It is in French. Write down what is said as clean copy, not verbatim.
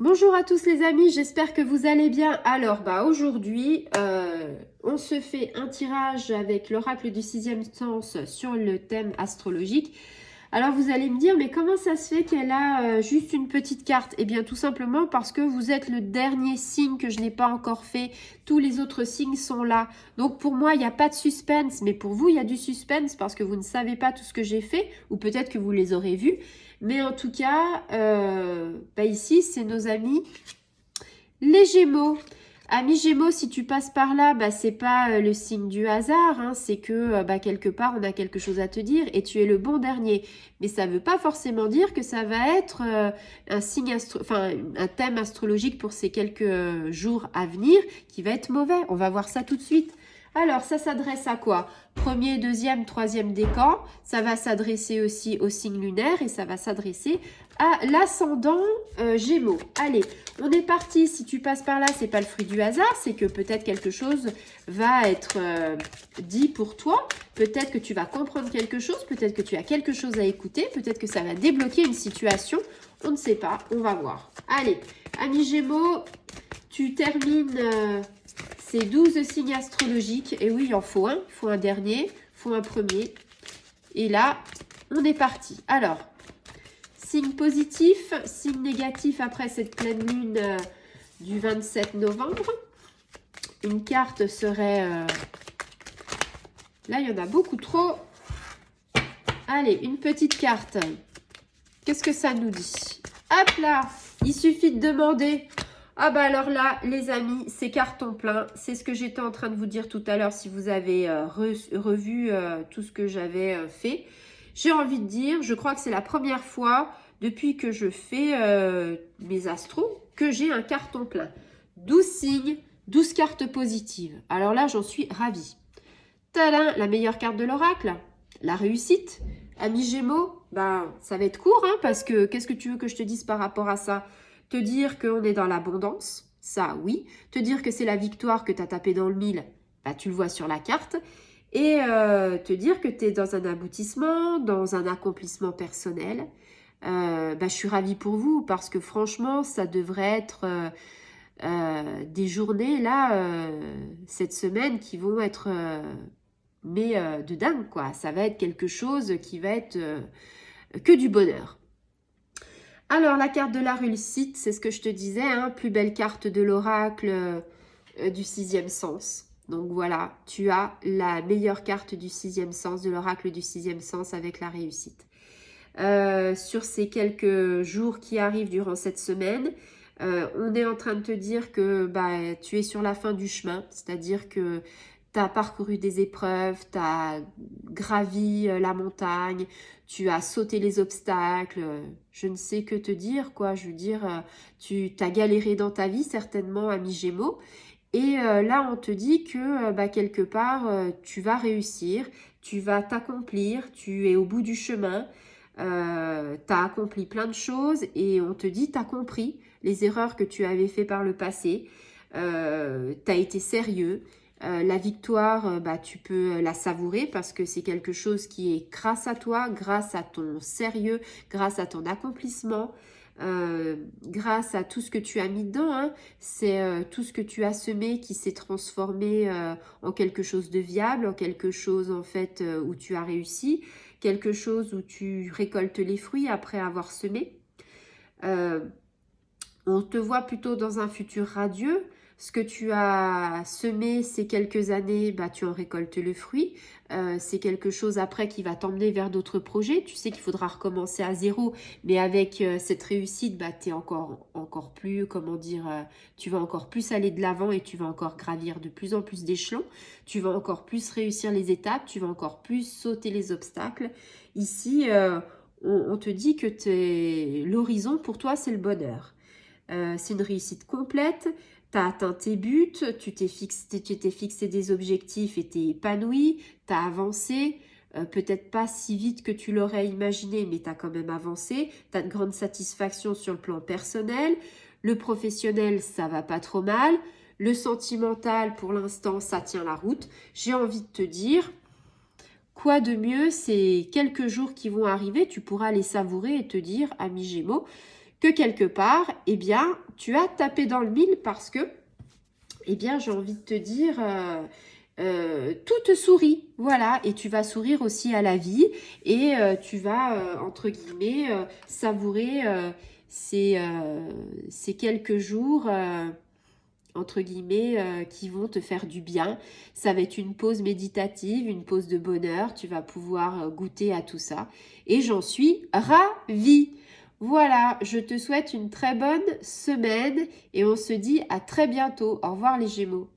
Bonjour à tous les amis, j'espère que vous allez bien. Alors, aujourd'hui, on se fait un tirage avec l'oracle du sixième sens sur le thème astrologique. Alors, vous allez me dire, mais comment ça se fait qu'elle a juste une petite carte? Eh bien, tout simplement parce que vous êtes le dernier signe que je n'ai pas encore fait. Tous les autres signes sont là. Donc, pour moi, il n'y a pas de suspense, mais pour vous, il y a du suspense parce que vous ne savez pas tout ce que j'ai fait, ou peut-être que vous les aurez vus. Mais en tout cas, ici, c'est nos amis les Gémeaux. Amis Gémeaux, si tu passes par là, c'est pas le signe du hasard, hein, c'est que quelque part, on a quelque chose à te dire et tu es le bon dernier. Mais ça ne veut pas forcément dire que ça va être un signe un thème astrologique pour ces quelques jours à venir qui va être mauvais. On va voir ça tout de suite. Alors, ça s'adresse à quoi? Premier, deuxième, troisième décan. Ça va s'adresser aussi au signe lunaire et ça va s'adresser à l'ascendant Gémeaux. Allez, on est parti. Si tu passes par là, c'est pas le fruit du hasard. C'est que peut-être quelque chose va être dit pour toi. Peut-être que tu vas comprendre quelque chose. Peut-être que tu as quelque chose à écouter. Peut-être que ça va débloquer une situation. On ne sait pas. On va voir. Allez, amis Gémeaux, tu termines... ces 12 signes astrologiques, et oui, il en faut un, il faut un dernier, il faut un premier. Et là, on est parti. Alors, signe positif, signe négatif après cette pleine lune du 27 novembre. Une carte serait... Là, il y en a beaucoup trop. Allez, une petite carte. Qu'est-ce que ça nous dit? Hop là, il suffit de demander... Ah alors là, les amis, c'est carton plein. C'est ce que j'étais en train de vous dire tout à l'heure si vous avez revu tout ce que j'avais fait. J'ai envie de dire, je crois que c'est la première fois depuis que je fais mes astros que j'ai un carton plein. 12 signes, 12 cartes positives. Alors là, j'en suis ravie. Tadam, la meilleure carte de l'oracle, la réussite. Amis Gémeaux, ça va être court, hein, parce que qu'est-ce que tu veux que je te dise par rapport à ça? Te dire qu'on est dans l'abondance, ça oui. Te dire que c'est la victoire que tu as tapé dans le mille, tu le vois sur la carte. Et te dire que tu es dans un aboutissement, dans un accomplissement personnel. Je suis ravie pour vous parce que franchement, ça devrait être des journées là, cette semaine, qui vont être de dingue, quoi. Ça va être quelque chose qui va être que du bonheur. Alors, la carte de la réussite, c'est ce que je te disais, hein, plus belle carte de l'oracle du sixième sens. Donc voilà, tu as la meilleure carte du sixième sens, de l'oracle du sixième sens avec la réussite. Sur ces quelques jours qui arrivent durant cette semaine, on est en train de te dire que tu es sur la fin du chemin, c'est-à-dire que tu as parcouru des épreuves, tu as gravi la montagne, tu as sauté les obstacles, je ne sais que te dire, quoi. Je veux dire, tu as galéré dans ta vie, certainement, ami Gémeaux. Et là, on te dit que quelque part, tu vas réussir, tu vas t'accomplir, tu es au bout du chemin, tu as accompli plein de choses et on te dit, tu as compris les erreurs que tu avais fait par le passé, tu as été sérieux. La victoire, tu peux la savourer parce que c'est quelque chose qui est grâce à toi, grâce à ton sérieux, grâce à ton accomplissement, grâce à tout ce que tu as mis dedans. Hein. C'est tout ce que tu as semé qui s'est transformé en quelque chose de viable, en quelque chose en fait où tu as réussi, quelque chose où tu récoltes les fruits après avoir semé. On te voit plutôt dans un futur radieux. Ce que tu as semé ces quelques années, tu en récoltes le fruit. C'est quelque chose après qui va t'emmener vers d'autres projets. Tu sais qu'il faudra recommencer à zéro, mais avec cette réussite, tu es encore plus, tu vas encore plus aller de l'avant et tu vas encore gravir de plus en plus d'échelons. Tu vas encore plus réussir les étapes, tu vas encore plus sauter les obstacles. Ici, on te dit que l'horizon pour toi, c'est le bonheur. C'est une réussite complète, tu as atteint tes buts, tu t'es fixé des objectifs et t'es épanoui, tu as avancé, peut-être pas si vite que tu l'aurais imaginé, mais tu as quand même avancé, tu as de grandes satisfactions sur le plan personnel, le professionnel, ça va pas trop mal, le sentimental, pour l'instant, ça tient la route. J'ai envie de te dire, quoi de mieux, ces quelques jours qui vont arriver, tu pourras les savourer et te dire, ami Gémeaux, que quelque part, eh bien, tu as tapé dans le mille parce que, eh bien, j'ai envie de te dire, tout te sourit, voilà, et tu vas sourire aussi à la vie, et tu vas, entre guillemets, savourer ces quelques jours, entre guillemets, qui vont te faire du bien. Ça va être une pause méditative, une pause de bonheur, tu vas pouvoir goûter à tout ça, et j'en suis ravie. Voilà, je te souhaite une très bonne semaine, et on se dit à très bientôt. Au revoir les Gémeaux.